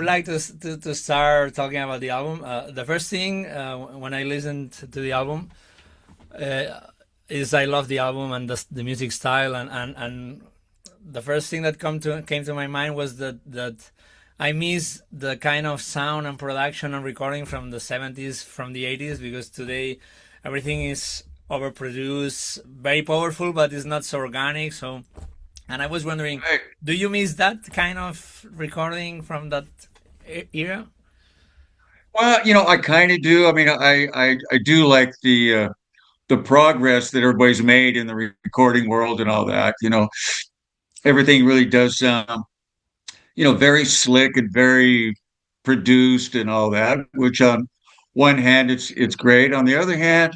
would like to start talking about the album. The first thing when I listened to the album uh, is I love the album and the music style, and the first thing that came to my mind was that I miss the kind of sound and production and recording from the 70s, from the 80s, because today everything is overproduced, very powerful, but it's not so organic. So, and I was wondering, Right. do you miss that kind of recording from that era? Well, I kind of do. I mean, I do like the progress that everybody's made in the recording world and all that. Everything really does sound, very slick and very produced and all that, which on one hand it's great. On the other hand,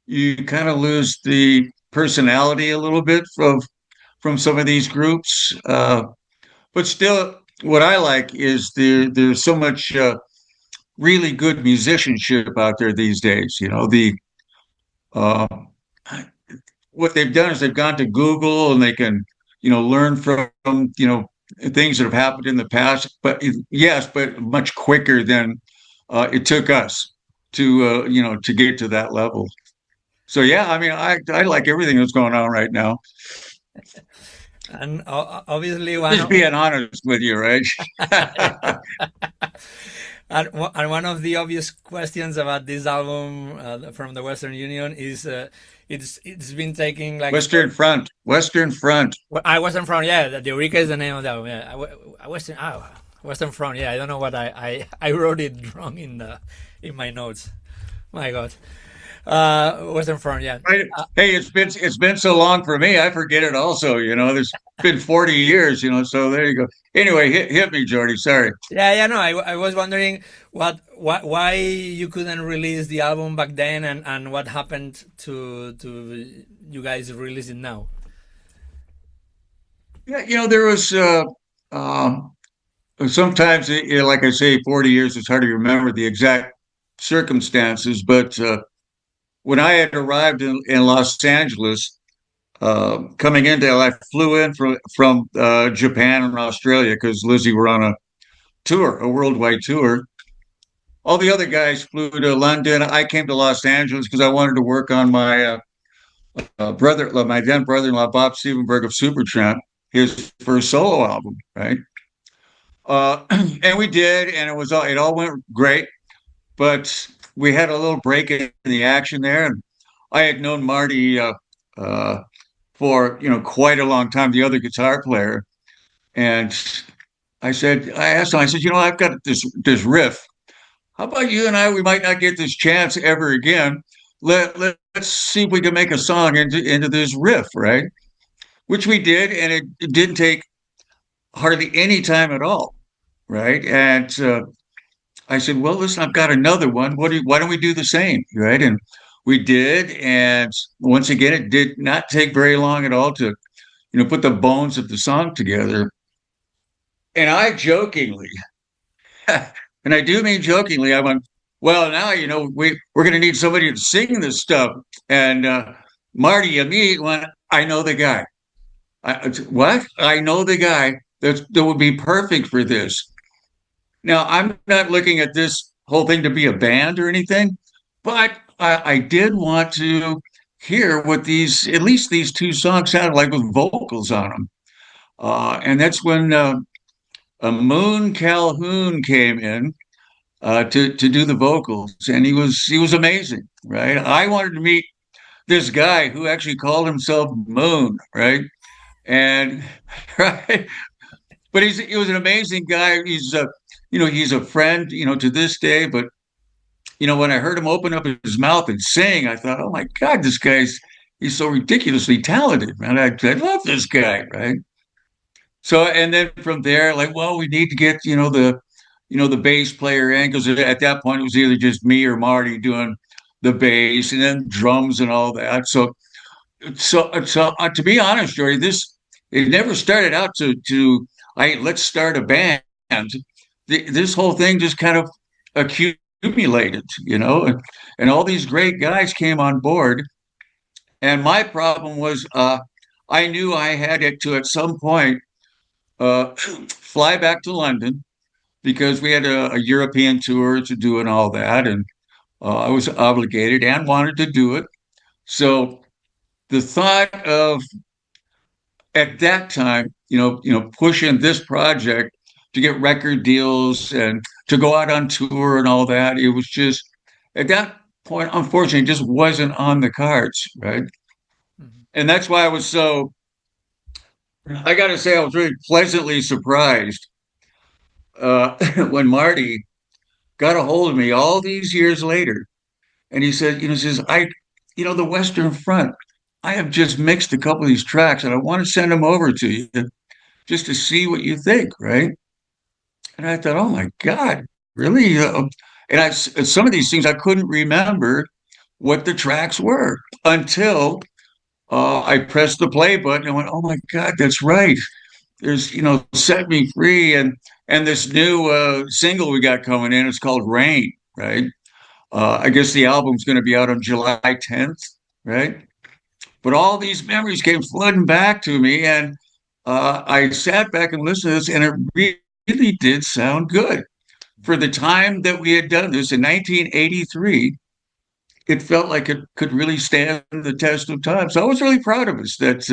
you kind of lose the personality a little bit from some of these groups. But still, what I like is there's so much really good musicianship out there these days. Uh, what they've done is they've gone to Google and they can, learn from, things that have happened in the past. But yes, but much quicker than it took us to get to that level. So yeah, I mean, I like everything that's going on right now. And obviously Just being honest with you, right? and one of the obvious questions about this album from the Western Union is it's been taking like Western Front. well, I Western Front, yeah. The Eureka is the name of the album. Yeah, Western Front. Yeah, I don't know what I wrote it wrong in my notes. My God, Western Front. Yeah. Right? Uh, Hey, it's been so long for me. I forget it also. There's been 40 years. So there you go. Anyway, hit me, Jordy. Sorry. yeah. No, I was wondering why you couldn't release the album back then, and what happened to you guys release it now. Yeah, there was um, sometimes, like I say, 40 years. It's hard to remember the exact circumstances. But when I had arrived in Los Angeles, coming into LA, I flew in from Japan and Australia because Lizzy were on a tour, a worldwide tour. All the other guys flew to London. I came to Los Angeles because I wanted to work on my then brother-in-law, Bob Stievenberg of Supertramp, his first solo album, right? And we did, and it all went great. But we had a little break in the action there, and I had known Marty uh, for quite a long time, the other guitar player, and I asked him, I said, I've got this riff. How about you and I? We might not get this chance ever again. Let's see if we can make a song into this riff, right? Which we did, and it didn't take hardly any time at all, right? And I said, well, listen, I've got another one. Why don't we do the same, right? And we did, and once again, it did not take very long at all to put the bones of the song together. And I jokingly, and I do mean jokingly, I went, well, now we're going to need somebody to sing this stuff. And Marty immediately went, I know the guy. What? I know the guy that would be perfect for this. Now, I'm not looking at this whole thing to be a band or anything, but I did want to hear what at least these two songs sounded like with vocals on them. And that's when Moon Calhoun came in to do the vocals, and he was amazing, right? I wanted to meet this guy who actually called himself Moon, right? And right, but he was an amazing guy. He's a friend, to this day. But when I heard him open up his mouth and sing, I thought, oh my God, he's so ridiculously talented, man. I love this guy, right? So, and then from there, like, well, we need to get the bass player in, because at that point it was either just me or Marty doing the bass, and then drums and all that. So to be honest, Jory, it never started out to let's start a band. This whole thing just kind of accumulated, and all these great guys came on board. And my problem was, I knew I had it to at some point fly back to London, because we had a European tour to do and all that, and I was obligated and wanted to do it. So the thought of at that time, pushing this project to get record deals and to go out on tour and all that, it was just at that point, unfortunately, it just wasn't on the cards, right? Mhm. And that's why I was so, I got to say, I was really pleasantly surprised when Marty got a hold of me all these years later. And he said, says, the Western Front, I have just mixed a couple of these tracks and I want to send them over to you just to see what you think, right? And I thought, oh my God, really? And some of these things I couldn't remember what the tracks were until I pressed the play button and went, oh my God, that's right. There's, Set Me Free and this new single we got coming in. It's called Rain, right? I guess the album's going to be out on July 10th, right? But all these memories came flooding back to me, and I sat back and listened to this, and it really did sound good. For the time that we had done this in 1983, it felt like it could really stand the test of time. So I was really proud of us that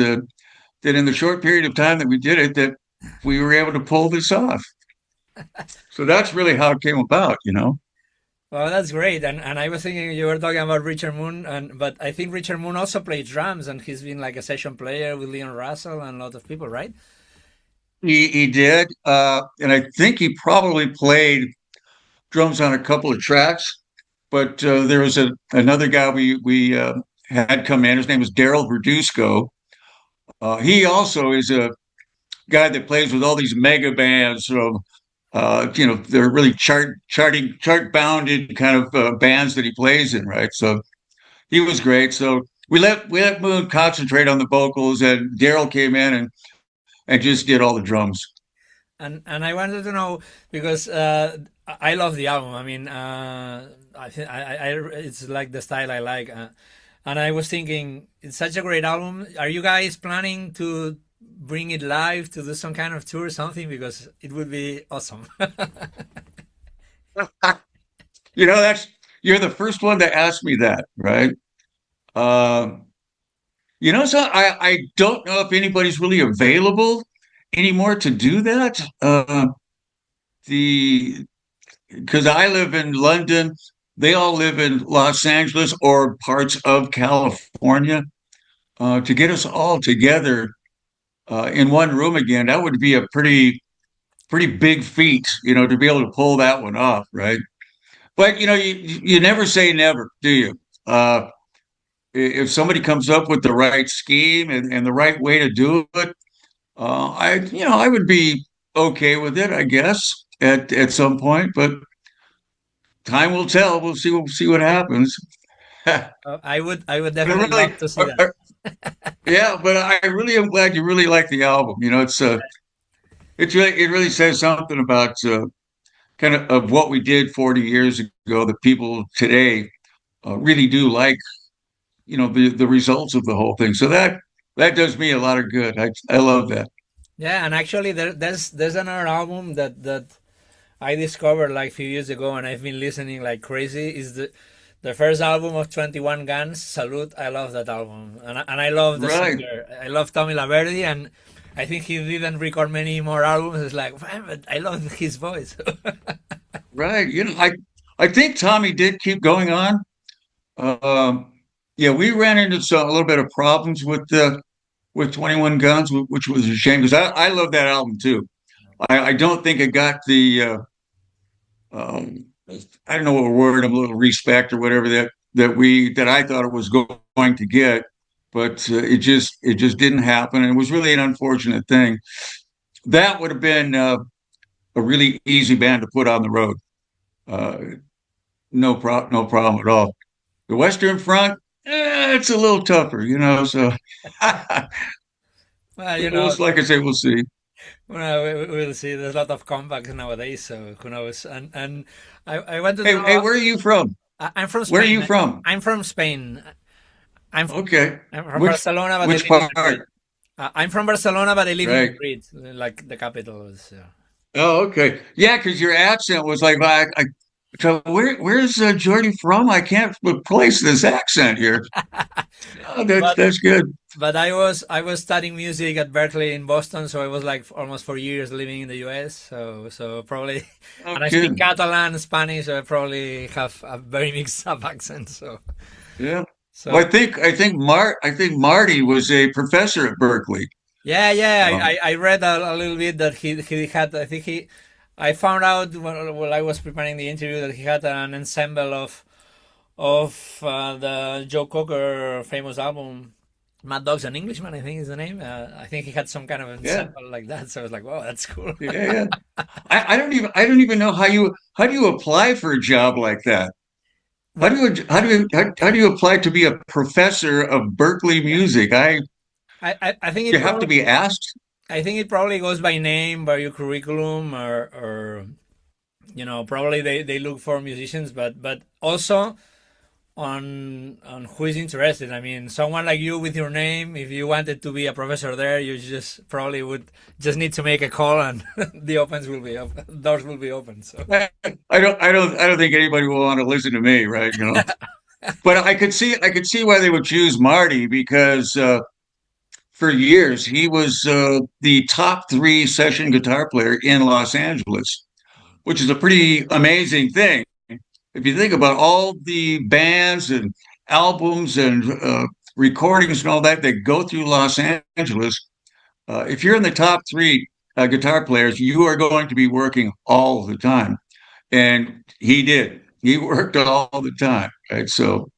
in the short period of time that we did it, that we were able to pull this off. So that's really how it came about. Well, that's great. And I was thinking you were talking about Richard Moon, but I think Richard Moon also plays drums, and he's been like a session player with Leon Russell and a lot of people, right? He did, and I think he probably played drums on a couple of tracks. But there was another guy we had come in. His name is Daryl Verduzco. He also is a guy that plays with all these mega bands. So, they're really chart bounded kind of bands that he plays in, right? So he was great. So we let Moon concentrate on the vocals, and Daryl came in and just did all the drums. And I wanted to know because I love the album. I mean, it's like the style I like. And I was thinking, it's such a great album. Are you guys planning to bring it live to do some kind of tour or something? Because it would be awesome. That's you're the first one to ask me that, right? Um, so I don't know if anybody's really available anymore to do that. The Because I live in London, they all live in Los Angeles or parts of California. To get us all together in one room again, that would be a pretty big feat, to be able to pull that one off, right? But you never say never, do you? If somebody comes up with the right scheme and the right way to do it, I would be okay with it, I guess, at some point. But time will tell. We'll see what happens. But I would definitely really, love to see that. yeah. But I really am glad you really like the album. It really says something about kind of what we did 40 years ago. That people today really do like. The results of the whole thing. So that does me a lot of good. I love that. Yeah, and actually there's another album that I discovered like a few years ago, and I've been listening like crazy. Is the first album of 21 Guns, Salute. I love that album, and I love the Right. singer. I love Tommy Laverty, and I think he didn't record many more albums. It's like, man, but I love his voice. Right. I think Tommy did keep going on. Um, yeah, we ran into a little bit of problems with 21 Guns, which was a shame because I love that album too. I don't think it got the um, I don't know what word, a little respect or whatever that I thought it was going to get, but it just didn't happen, and it was really an unfortunate thing. That would have been a really easy band to put on the road. Uh, no problem at all. The Western Front, it's a little tougher. So Well, like I say, we'll see. well, we'll see. There's a lot of comebacks nowadays, so who knows? And I wanted to Hey, know. where are you from? I'm from Where are you Spain. from? I'm from Spain. I'm Okay. I'm from Which Barcelona, but I which live in Madrid. part? I'm from Barcelona, but I live in Right. Madrid, like the capital. So. Oh, okay. Yeah, because your accent was like, so where's Jordy from? I can't place this accent here. Oh, but that's good. but I was studying music at Berkeley in Boston, so I was like almost 4 years living in the U.S. So probably, No and I speak kidding. Catalan, Spanish, so I probably have a very mixed up accent. Yeah. Well, So I think Marty was a professor at Berkeley. yeah, yeah. Um, I read a little bit that he had. I think he. I found out while I was preparing the interview that he had an ensemble of the Joe Cocker famous album, Mad Dog's an Englishman. I think is the name. I think he had some kind of yeah, ensemble like that. So I was like, wow, that's cool. yeah. I don't even know how do you apply for a job like that? Well, How do you apply to be a professor of Berkeley music? I think You have to be asked. it probably goes by name, by your curriculum, or probably they look for musicians, but also on who is interested. I mean, someone like you with your name, if you wanted to be a professor there, you just probably would just need to make a call and the opens will be open, doors will be open. So I don't think anybody will want to listen to me, right? You know, but I could see why they would choose Marty because for years he was the top three session guitar player in Los Angeles, which is a pretty amazing thing. If you think about all the bands and albums and recordings and all that that go through Los Angeles, if you're in the top three guitar players, you are going to be working all the time. And he did. He worked all the time. Right. So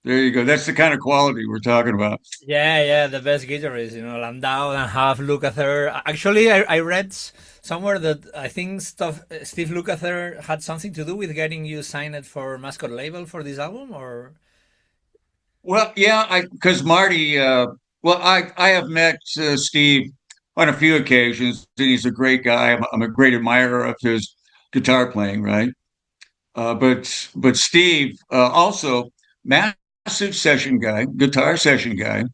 there you go. That's the kind of quality we're talking about. yeah, yeah, the best guitarist, Landau and half Lukather. Actually, I read somewhere that I think Steve Lukather had something to do with getting you signed for Mascot label for this album, or Well, yeah, I because Marty. I have met Steve on a few occasions, and he's a great guy. I'm a great admirer of his guitar playing, right? But Steve also massive session guy, guitar session guy.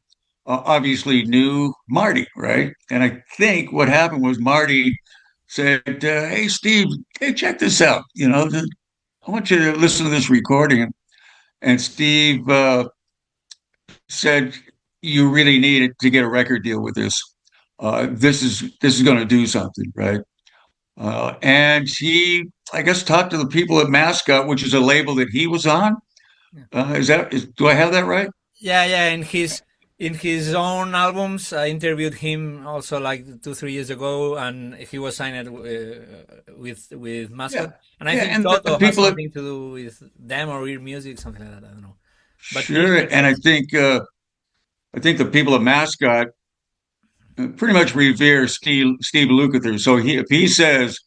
Obviously knew Marty, right? And I think what happened was Marty said, "Hey, Steve, hey, check this out. I want you to listen to this recording." And Steve said, "You really need to get a record deal with this. This is going to do something, right?" And he, I guess, talked to the people at Mascot, which is a label that he was on. Do I have that right? yeah, yeah. In his own albums, I interviewed him also like 2 3 years ago, and he was signed with Mascot. Yeah, And I yeah. think And the Toto has people at something to do with them or Ear Music, something like that. I don't know. But he Sure, makes and sense. I think the people at Mascot pretty much revere Steve Lukather. So if he says,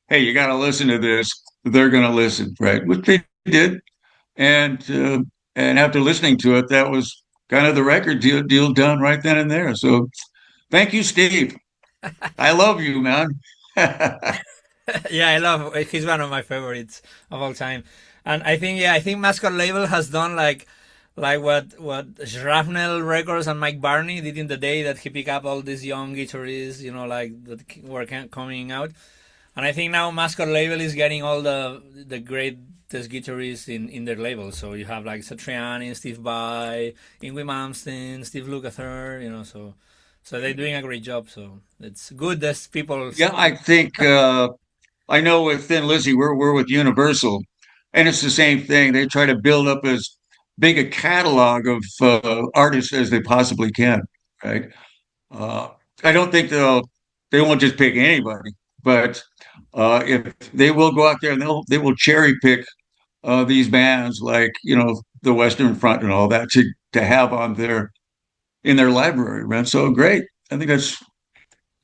"Hey, you got to listen to this," they're going to listen, right? Which they did, and uh, and after listening to it, that was kind of the record deal done right then and there. So thank you, Steve. I love you, man. Yeah, I love. He's one of my favorites of all time, and I think Mascot label has done like what Shrapnel Records and Mike Barney did in the day that he picked up all these young guitarists, like that were coming out, and I think now Mascot label is getting all the greatest guitarists in their label. So you have like Satriani, Steve Vai, Ingwie Malmsteen, Steve Lukather, so they're doing a great job. So it's good that people. Yeah, I think I know with Thin Lizzy, we're with Universal, and it's the same thing. They try to build up as big a catalog of artists as they possibly can, right? Uh, I don't think they won't just pick anybody, but if they will go out there and they will cherry pick these bands like the Western Front and all that to have on their in their library, right? So great. I think that's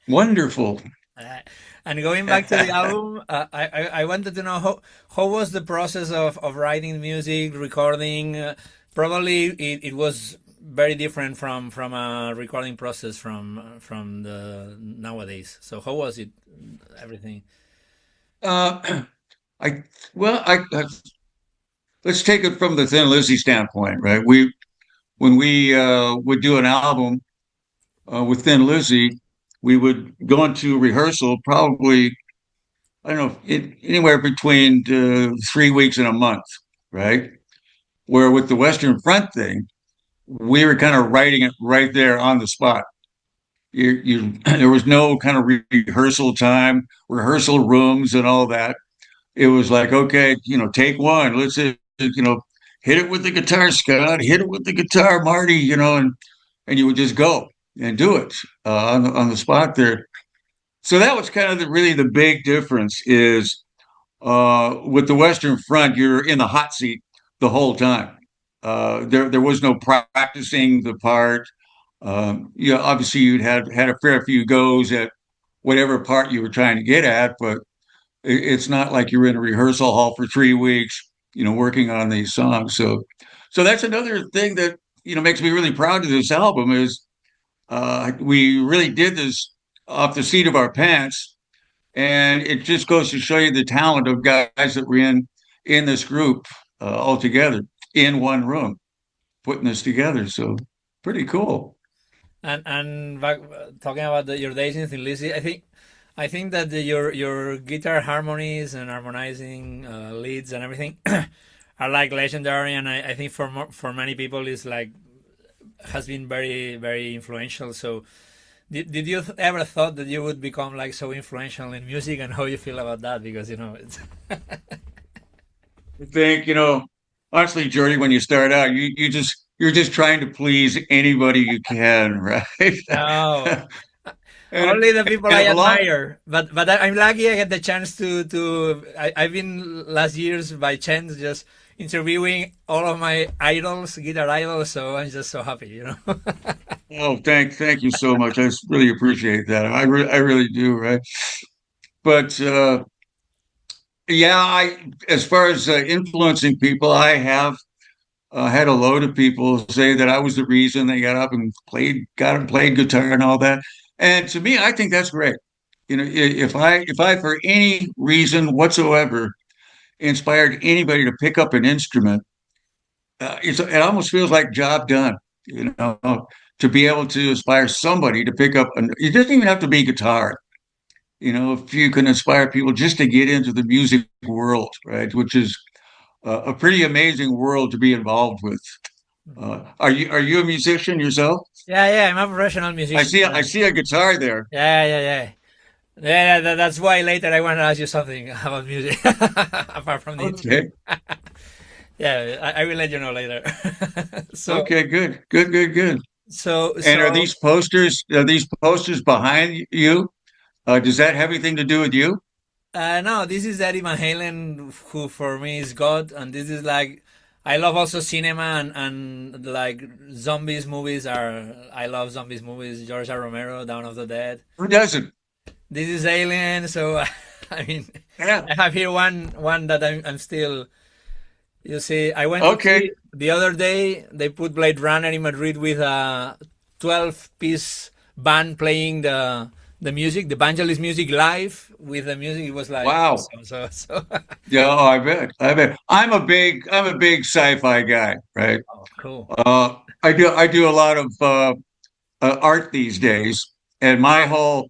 wonderful. Uh, and going back to the album, I wanted to know how was the process of writing music, recording. Probably it was very different from a recording process from the nowadays. So how was it? Everything. Uh, I well, I let's take it from the Thin Lizzy standpoint, right? We when we would do an album with Thin Lizzy, we would go into rehearsal probably, I don't know, anywhere between 3 weeks and a month, right? Where with the Western Front thing, we were kind of writing it right there on the spot. There was no kind of rehearsal time, rehearsal rooms, and all that. It was like, okay, take one. Let's hit it with the guitar, Scott. Hit it with the guitar, Marty. And you would just go and do it on the spot there. So that was kind of really the big difference is with the Western Front, you're in the hot seat the whole time. There was no practicing the part. Obviously you'd had a fair few goes at whatever part you were trying to get at, but it's not like you're in a rehearsal hall for 3 weeks, working on these songs. So that's another thing that makes me really proud of this album is we really did this off the seat of our pants, and it just goes to show you the talent of guys that were in this group all together in one room putting this together. So pretty cool. And back, talking about your days in Thin Lizzy, I think that your guitar harmonies and harmonizing leads and everything are like legendary, and I think for many people is like has been very very influential. So did you ever thought that you would become like so influential in music, and how you feel about that? Because it's I think, honestly, Jordy, when you start out, you're just trying to please anybody you can, right? no, and only the people I and along admire. But I'm lucky I get the chance to I've been last years by chance just interviewing all of my idols, guitar idols. So I'm just so happy. oh, thank you so much. I really appreciate that. I really do, right? But yeah, I as far as influencing people, I have had a load of people say that I was the reason they got up and got and played guitar and all that. And to me, I think that's great. If I for any reason whatsoever inspired anybody to pick up an instrument, it almost feels like job done. To be able to inspire somebody to pick up, it doesn't even have to be guitar. If you can inspire people just to get into the music world, right, which is a pretty amazing world to be involved with. Are you a musician yourself? Yeah, yeah, I'm a professional I musician. see I see a guitar there. Yeah, yeah, yeah. Yeah, that's why later I want to ask you something about music, apart from the instrument. Okay. Yeah, I will let you know later. so, Okay, good. Good, good, good. so, And are so, these posters behind you? Does that have anything to do with you? no, this is Eddie Van Halen, who for me is God, and this is like, I love also cinema and like zombies movies are, I love zombies movies, George R. Romero, Dawn of the Dead. Who doesn't? This is Alien, so, I mean, Yeah. I have here one that I'm still. You see, I went to Okay. see the other day. They put Blade Runner in Madrid with a 12-piece band playing the music, the Vangelis music live with the music. It was like Wow. awesome. So Yeah, oh, I bet. I bet. I'm a big sci-fi guy, right? oh, cool. I do a lot of art these days, and my whole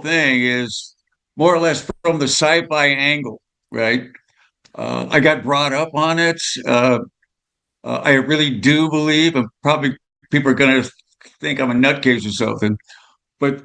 thing is more or less from the sci-fi angle, right? I got brought up on it. I really do believe, and probably people are going to think I'm a nutcase or something, but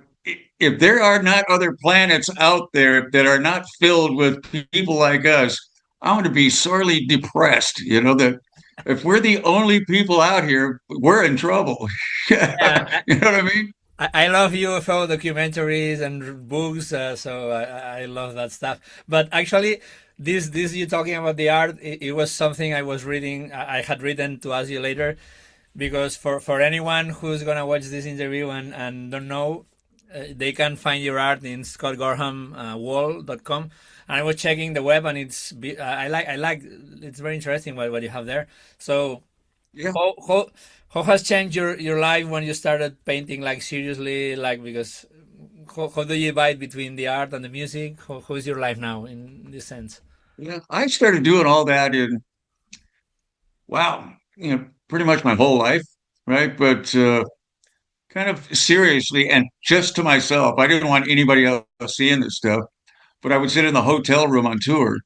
if there are not other planets out there that are not filled with people like us, I'm going to be sorely depressed. That if we're the only people out here, we're in trouble. You Yeah, know what I mean? I love UFO documentaries and books, so I love that stuff. But actually, this you talking about the art, it was something I was reading. I had written to ask you later because for anyone who's gonna watch this interview and don't know, they can find your art in scottgorhamwall.com. And I was checking the web, and I like it's very interesting what you have there. So Yeah. how how how has changed your life when you started painting like seriously, like because how do you divide between the art and the music? How is your life now in this sense? Yeah. I started doing all that wow, pretty much my whole life, right? But kind of seriously and just to myself. I didn't want anybody else seeing this stuff, but I would sit in the hotel room on tour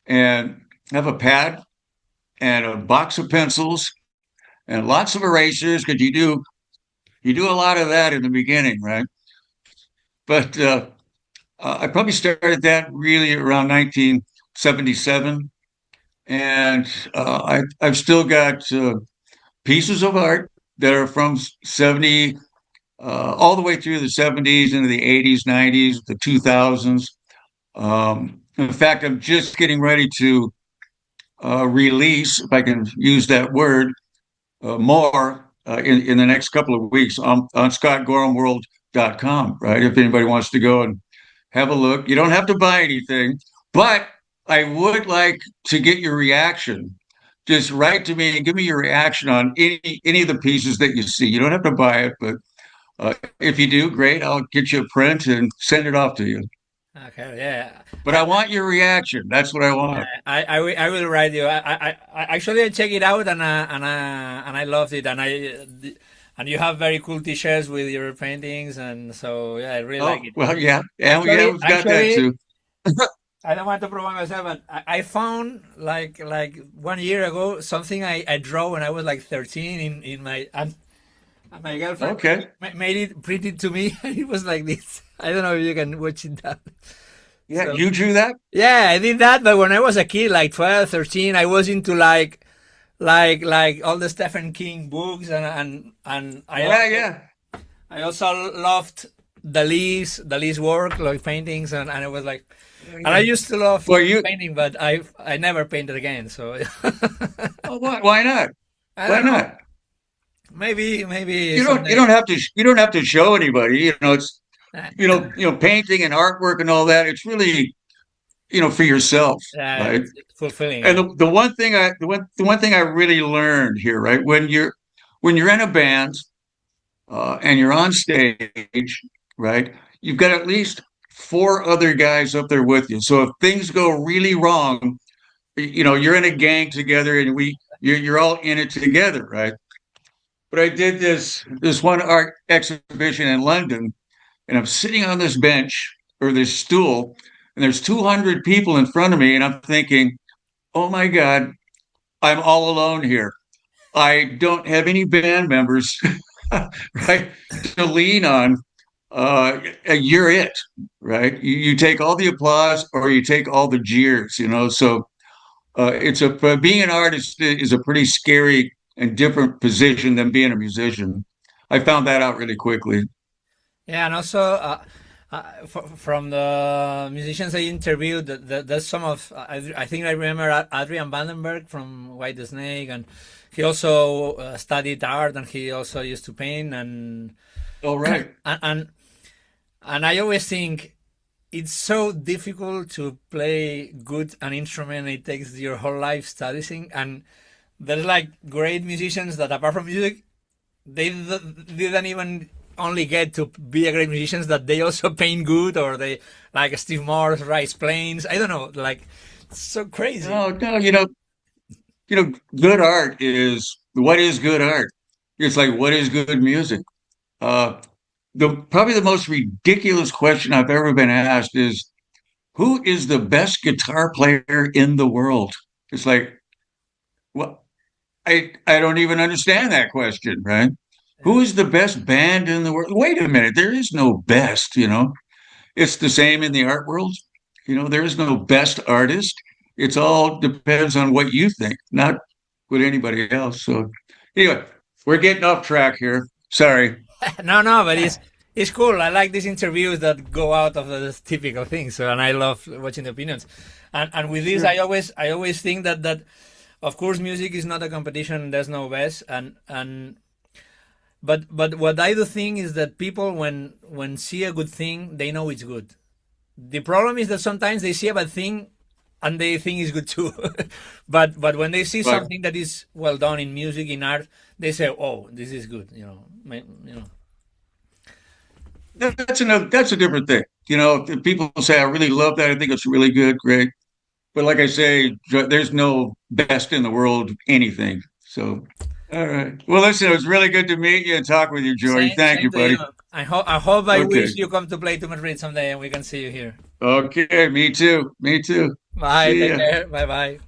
and have a pad and a box of pencils and lots of erasers because you do a lot of that in the beginning, right? But I probably started that really around 1977, and I've still got pieces of art that are from 70 all the way through the 70s into the 80s, 90s, the 2000s. In fact, I'm just getting ready to release, if I can use that word, more in the next couple of weeks on scottgorhamworld.com, right? If anybody wants to go and have a look, you don't have to buy anything, but I would like to get your reaction. Just write to me and give me your reaction on any of the pieces that you see. You don't have to buy it, but if you do, great. I'll get you a print and send it off to you. Okay, yeah. But I want your reaction. That's what I want. I will write you. Actually I check it out and I loved it and you have very cool T-shirts with your paintings and so yeah I really like Oh, it. well, yeah. And yeah, Actually, we've got that actually, too. I don't want to promote myself, but I found like 1 year ago something I drew when I was like 13 in my and my girlfriend Okay. made it printed to me and it was like this. I don't know if you can watch it down. Yeah, So you drew that? yeah, I did that, but when I was a kid, like 12, 13, I was into like all the Stephen King books and Yeah, yeah. I also loved Dali's work, like paintings, and I was like, Yeah, and I yeah. used to love Well, you, painting, but I never painted again. So oh, why not? I Why don't know. not? Maybe You don't someday. have to you don't have to show anybody. It's Uh, painting and artwork and all that. It's really for yourself, yeah, right? it's fulfilling. And Yeah. the one thing I really learned here, right, when you're in a band and you're on stage, right, you've got at least four other guys up there with you. So if things go really wrong, you're in a gang together and you're all in it together, right? But I did this one art exhibition in London, and I'm sitting on this bench or this stool, and there's 200 people in front of me, and I'm thinking, oh my God, I'm all alone here. I don't have any band members, right, to lean on. You're it, right? You take all the applause or you take all the jeers. So being an artist is a pretty scary and different position than being a musician. I found that out really quickly. Yeah, and also from the musicians I interviewed, there's some of I think I remember Adrian Vandenberg from White Snake, and he also studied art, and he also used to paint, and Oh, right. and and I always think it's so difficult to play good an instrument. It takes your whole life studying, and there's like great musicians that apart from music they didn't even only get to be a great musicians that they also paint good or they like Steve Morse writes planes. I don't know, like it's so crazy. No, no, good art is what is good art? It's like what is good music? Uh, the probably the most ridiculous question I've ever been asked is who is the best guitar player in the world? It's like, well, I don't even understand that question, right? Yeah. Who is the best band in the world? Wait a minute, there is no best. It's the same in the art world. There is no best artist. It's all depends on what you think, not what anybody else. So anyway, we're getting off track here. Sorry. No, but it's cool. I like these interviews that go out of the typical things, so, and I love watching the opinions. And with this, Sure. I always think that of course music is not a competition. There's no best, and but what I do think is that people when see a good thing, they know it's good. The problem is that sometimes they see a bad thing and they think it's good too. But when they see But something that is well done in music, in art, they say, "Oh, this is good." that's a different thing. If people say, I really love that, I think it's really good, great. But like I say, there's no best in the world, anything. So All right. Well, listen, it was really good to meet you and talk with you, Jordy. Thank Same you, to you. buddy. I Okay. wish you come to play to Madrid someday and we can see you here. Okay. Me too. Me too. Bye. See Take ya. care. Bye bye.